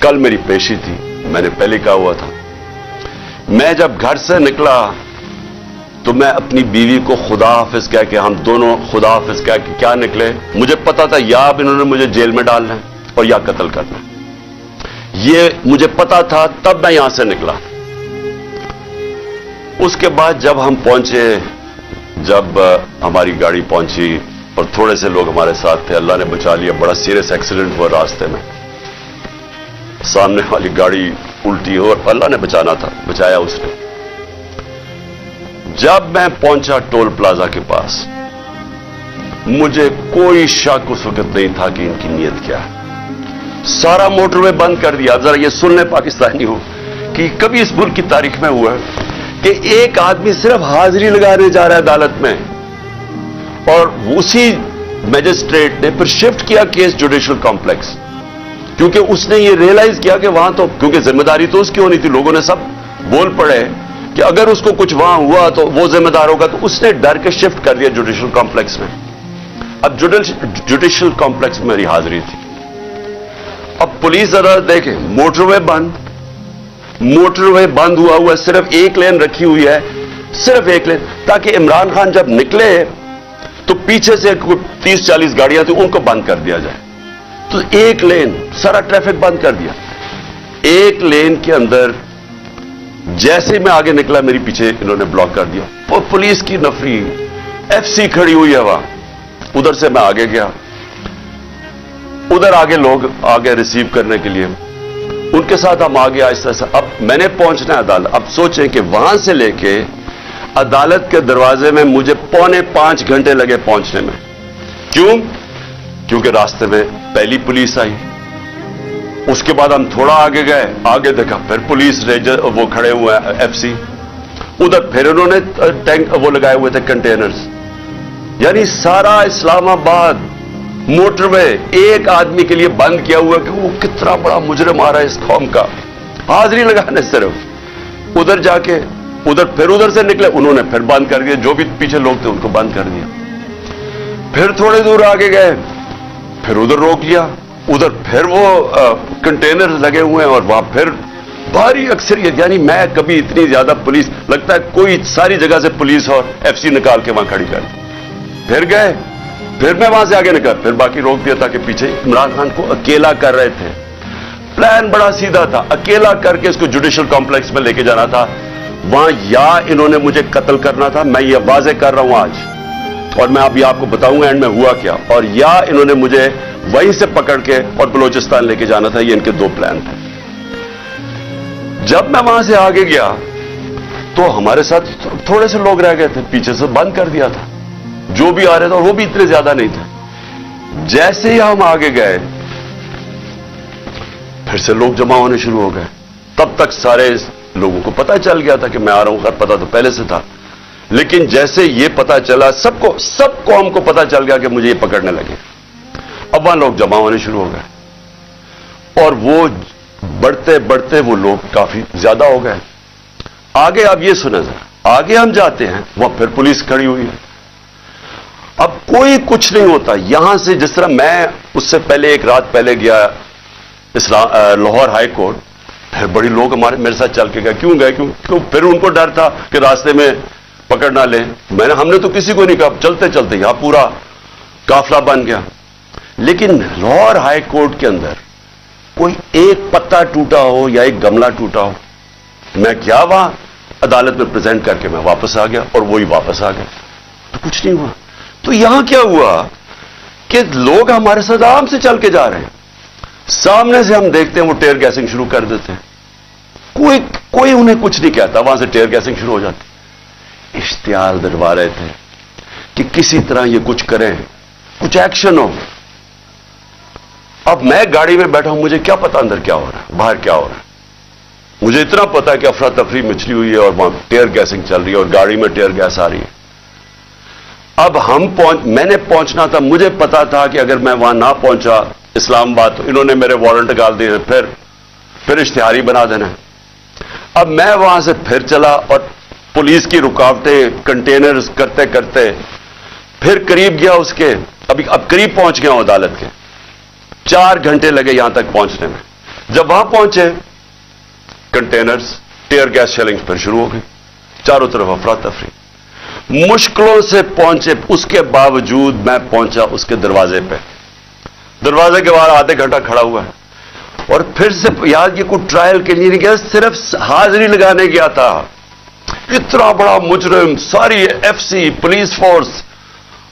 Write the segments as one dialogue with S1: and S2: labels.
S1: कल मेरी पेशी थी, मैंने पहले कहा हुआ था। मैं जब घर से निकला तो मैं अपनी बीवी को खुदा हाफिज कह के, हम दोनों खुदा हाफिज कह के क्या निकले। मुझे पता था या अब इन्होंने मुझे जेल में डालना है और या कत्ल करना है, ये मुझे पता था, तब मैं यहां से निकला। उसके बाद जब हम पहुंचे, जब हमारी गाड़ी पहुंची और थोड़े से लोग हमारे साथ थे, अल्लाह ने बचा लिया। बड़ा सीरियस एक्सीडेंट हुआ रास्ते में, सामने वाली गाड़ी उल्टी हो और अल्लाह ने बचाना था, बचाया उसने। जब मैं पहुंचा टोल प्लाजा के पास, मुझे कोई शक उस वक्त नहीं था कि इनकी नीयत क्या है। सारा मोटरवे बंद कर दिया। जरा ये सुन ले पाकिस्तानी हो कि कभी इस मुल्क की तारीख में हुआ कि एक आदमी सिर्फ हाजिरी लगाने जा रहा है अदालत में, और उसी मैजिस्ट्रेट ने फिर शिफ्ट किया केस जुडिशियल कॉम्प्लेक्स, क्योंकि उसने ये रियलाइज किया कि वहां तो, क्योंकि जिम्मेदारी तो उसकी होनी थी, लोगों ने सब बोल पड़े कि अगर उसको कुछ वहां हुआ तो वो जिम्मेदार होगा, तो उसने डर के शिफ्ट कर दिया जुडिशियल कॉम्प्लेक्स में। अब जुडिशियल कॉम्प्लेक्स में मेरी हाजिरी थी। अब पुलिस अदालत देखे, मोटरवे बंद हुआ, सिर्फ एक लेन रखी हुई है, सिर्फ एक लेन, ताकि इमरान खान जब निकले तो पीछे से 30-40 गाड़ियां थी, उनको बंद कर दिया जाए। तो एक लेन, सारा ट्रैफिक बंद कर दिया। एक लेन के अंदर जैसे मैं आगे निकला, मेरी पीछे इन्होंने ब्लॉक कर दिया। और पुलिस की नफरी, एफसी खड़ी हुई है वहां। उधर से मैं आगे गया, उधर आगे लोग आगे रिसीव करने के लिए, उनके साथ हम आगे आहिस्ता आहिस्ता। अब मैंने पहुंचना है अदालत। अब सोचें कि वहां से लेके अदालत के दरवाजे में मुझे 4.25 घंटे लगे पहुंचने में। क्यों? क्योंकि रास्ते में पहली पुलिस आई, उसके बाद हम थोड़ा आगे गए, आगे देखा फिर पुलिस रेंजर वो खड़े हुए हैं, एफसी। उधर फिर उन्होंने टैंक वो लगाए हुए थे, कंटेनर्स। यानी सारा इस्लामाबाद मोटरवे एक आदमी के लिए बंद किया हुआ कि वो कितना बड़ा मुजरिम आ रहा है इस कौम का, हाजिरी लगाने सिर्फ। उधर जाके फिर उधर से निकले, उन्होंने फिर बंद कर दिया, जो भी पीछे लोग थे उनको बंद कर दिया। फिर थोड़े दूर आगे गए, फिर उधर रोक लिया, उधर फिर वो कंटेनर लगे हुए हैं और वहां फिर भारी अक्सरियत। यानी मैं कभी इतनी ज्यादा पुलिस, लगता है कोई सारी जगह से पुलिस और एफसी निकाल के वहां खड़ी कर। फिर गए, फिर मैं वहां से आगे निकला, फिर बाकी रोक दिया, ताकि पीछे इमरान खान को अकेला कर रहे थे। प्लान बड़ा सीधा था, अकेला करके इसको जुडिशियल कॉम्प्लेक्स में लेके जाना था। वहां या इन्होंने मुझे कत्ल करना था, मैं ये वाजे कर रहा हूं आज, और मैं अभी आपको बताऊंगा एंड में हुआ क्या, और या इन्होंने मुझे वहीं से पकड़ के और बलोचिस्तान लेके जाना था। ये इनके दो प्लान थे। जब मैं वहां से आगे गया तो हमारे साथ थोड़े से लोग रह गए थे, पीछे से बंद कर दिया था जो भी आ रहे थे, और वो भी इतने ज्यादा नहीं थे। जैसे ही हम आगे गए, फिर से लोग जमा होने शुरू हो गए। तब तक सारे लोगों को पता चल गया था कि मैं आ रहा हूं, पता तो पहले से था, लेकिन जैसे ये पता चला, सबको हमको पता चल गया कि मुझे ये पकड़ने लगे। अब वहां लोग जमा होने शुरू हो गए, और वो बढ़ते बढ़ते वो लोग काफी ज्यादा हो गए। आगे अब ये सुना जरा, आगे हम जाते हैं, वहां फिर पुलिस खड़ी हुई है। अब कोई कुछ नहीं होता यहां से। जिस तरह मैं उससे पहले एक रात पहले गया लाहौर हाई कोर्ट, फिर बड़ी लोग मेरे साथ चल के गए। क्यों गए? क्यों? फिर उनको डर था कि रास्ते में पकड़ ना ले। हमने तो किसी को नहीं कहा, चलते चलते यहां पूरा काफिला बन गया। लेकिन लाहौर हाई कोर्ट के अंदर कोई एक पत्ता टूटा हो या एक गमला टूटा हो, मैं क्या वहां अदालत में प्रेजेंट करके मैं वापस आ गया, और वही वापस आ गया, तो कुछ नहीं हुआ। तो यहां क्या हुआ कि लोग हमारे साथ आराम से चल के जा रहे हैं, सामने से हम देखते हैं वो टेयर गैसिंग शुरू कर देते हैं। कोई उन्हें कुछ नहीं कहता, वहां से टेयर गैसिंग शुरू हो जाती। इश्तिहार दिलवा रहे थे कि किसी तरह ये कुछ करें, कुछ एक्शन हो। अब मैं गाड़ी में बैठा हूं, मुझे क्या पता अंदर क्या हो रहा है, बाहर क्या हो रहा है। मुझे इतना पता है कि अफरा तफरी मचली हुई है और वहां टेयर गैसिंग चल रही है और गाड़ी में टेयर गैस आ रही है। अब मैंने पहुंचना था, मुझे पता था कि अगर मैं वहां ना पहुंचा इस्लामाबाद तो इन्होंने मेरे वारंट निकाल दिए, फिर इश्तिहारी बना देना है। अब मैं वहां से फिर चला, और पुलिस की रुकावटें, कंटेनर्स करते करते फिर करीब गया उसके, अब करीब पहुंच गया हूं अदालत के। 4 घंटे लगे यहां तक पहुंचने में। जब वहां पहुंचे, कंटेनर्स, टीयर गैस शेलिंग फिर शुरू हो गई, चारों तरफ अफरा तफरी। मुश्किलों से पहुंचे, उसके बावजूद मैं पहुंचा उसके दरवाजे पे। दरवाजे के बाहर आधे घंटा खड़ा हुआ है, और फिर से यार ये कोई ट्रायल के लिए नहीं गया, सिर्फ हाजिरी लगाने गया था। इतना बड़ा मुजरिम, सारी एफसी पुलिस फोर्स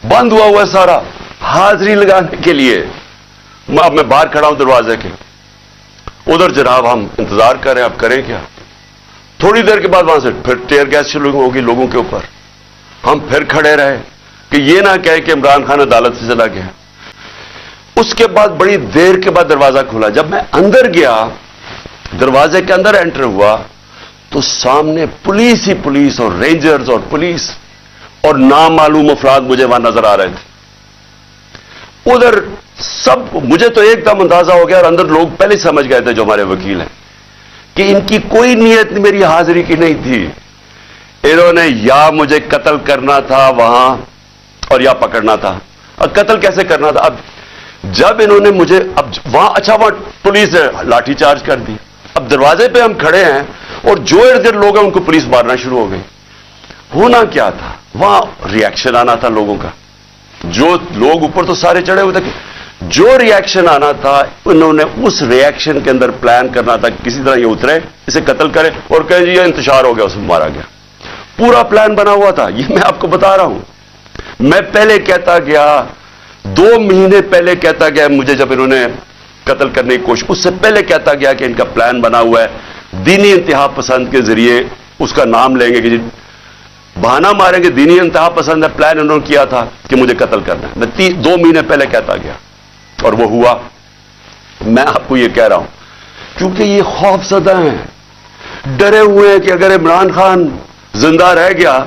S1: बंद हुआ है सारा, हाजिरी लगाने के लिए। अब मैं बाहर खड़ा हूं दरवाजे के, उधर जनाब हम इंतजार कर रहे हैं, अब करें क्या। थोड़ी देर के बाद वहां से फिर टीयर गैस शुरू होगी लोगों के ऊपर। हम फिर खड़े रहे कि ये ना कहे कि इमरान खान अदालत से चला गया। उसके बाद बड़ी देर के बाद दरवाजा खुला। जब मैं अंदर गया, दरवाजे के अंदर एंटर हुआ, तो सामने पुलिस ही पुलिस और रेंजर्स और पुलिस और नामालूम अफराद मुझे वहां नजर आ रहे थे। उधर सब, मुझे तो एकदम अंदाजा हो गया, और अंदर लोग पहले समझ गए थे जो हमारे वकील हैं कि इनकी कोई नीयत मेरी हाजिरी की नहीं थी। इन्होंने या मुझे कत्ल करना था वहां, और या पकड़ना था। और कत्ल कैसे करना था? अब जब इन्होंने मुझे, अब वहां, अच्छा वहां पुलिस ने लाठीचार्ज कर दी। अब दरवाजे पे हम खड़े हैं, और जो इर्द गिर्द लोग हैं उनको पुलिस मारना शुरू हो गई। होना क्या था? वहां रिएक्शन आना था लोगों का। जो लोग ऊपर तो सारे चढ़े हुए थे, जो रिएक्शन आना था, उन्होंने उस रिएक्शन के अंदर प्लान करना था, किसी तरह ये उतरे, इसे कत्ल करे और कहे जी ये इंतशार हो गया, उसमें मारा गया। पूरा प्लान बना हुआ था, ये मैं आपको बता रहा हूं। मैं पहले कहता गया, 2 महीने पहले कहता गया मुझे, जब इन्होंने कत्ल करने की कोशिश, उससे पहले कहता गया कि इनका प्लान बना हुआ है, दीनी इंतहा पसंद के जरिए उसका नाम लेंगे कि जी बहाना मारेंगे, दीनी इंतहा पसंद है, प्लान इन्होंने किया था कि मुझे कत्ल करना है। मैं 2 महीने पहले कहता गया, और वो हुआ। मैं आपको ये कह रहा हूं क्योंकि ये खौफजदा हैं, डरे हुए हैं कि अगर इमरान खान जिंदा रह गया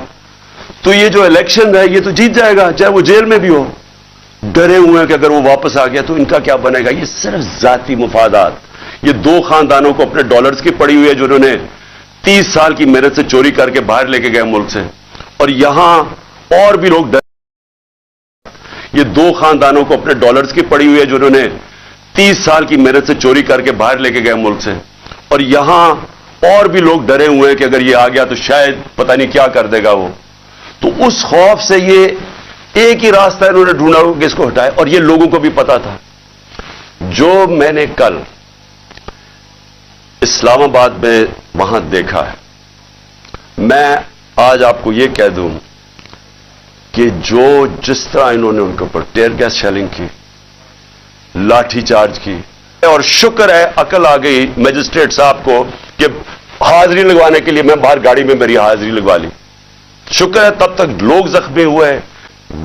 S1: तो ये जो इलेक्शन है ये तो जीत जाएगा, चाहे वो जेल में भी हो। डरे हुए हैं कि अगर वो वापस आ गया तो इनका क्या बनेगा। ये सिर्फ जाती मुफादात, ये 2 खानदानों को अपने डॉलर्स की पड़ी हुई है, जो उन्होंने 30 साल की मेहनत से चोरी करके बाहर लेके गए मुल्क से। और यहां और भी लोग, ये 2 खानदानों को अपने डॉलर्स की पड़ी हुई है, जो उन्होंने 30 साल की मेहनत से चोरी करके बाहर लेके गए मुल्क से। और यहां और भी लोग डरे हुए हैं कि अगर ये आ गया तो शायद पता नहीं क्या कर देगा वो। तो उस खौफ से ये एक ही रास्ता इन्होंने ढूंढा कि इसको हटाए, और ये लोगों को भी पता था। जो मैंने कल इस्लामाबाद में वहां देखा है, मैं आज आपको यह कह दूं कि जो जिस तरह इन्होंने उनके ऊपर टीयर गैस शेलिंग की, लाठीचार्ज की, और शुक्र है अकल आ गई मजिस्ट्रेट साहब को कि हाजिरी लगवाने के लिए मैं बाहर गाड़ी में मेरी हाजिरी लगवा ली। शुक्र है तब तक लोग जख्मी हुए।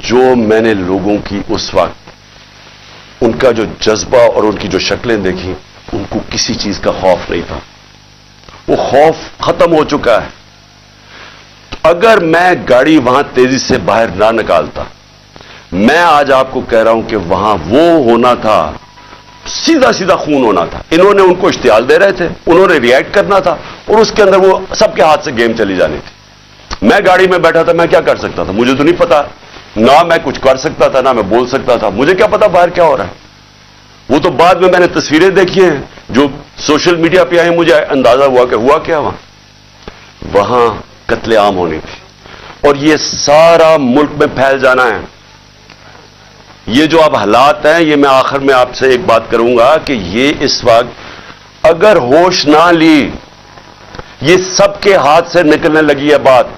S1: जो मैंने लोगों की उस वक्त उनका जो जज्बा और उनकी जो शक्लें देखी, उनको किसी चीज का खौफ नहीं था। वो खौफ खत्म हो चुका है। अगर मैं गाड़ी वहां तेजी से बाहर ना निकालता, मैं आज आपको कह रहा हूं कि वहां वो होना था, सीधा सीधा खून होना था। इन्होंने उनको इश्तियाल दे रहे थे, उन्होंने रिएक्ट करना था, और उसके अंदर वो सबके हाथ से गेम चली जानी थी। मैं गाड़ी में बैठा था, मैं क्या कर सकता था? मुझे तो नहीं पता, ना मैं कुछ कर सकता था, ना मैं बोल सकता था। मुझे क्या पता बाहर क्या हो रहा है। वो तो बाद में मैंने तस्वीरें देखी हैं जो सोशल मीडिया पे आई, मुझे अंदाजा हुआ कि हुआ क्या वहां कत्लेआम होनी थी, और ये सारा मुल्क में फैल जाना है। ये जो अब हालात हैं, ये मैं आखिर में आपसे एक बात करूंगा कि ये इस वक्त अगर होश ना ली, ये सबके हाथ से निकलने लगी है बात।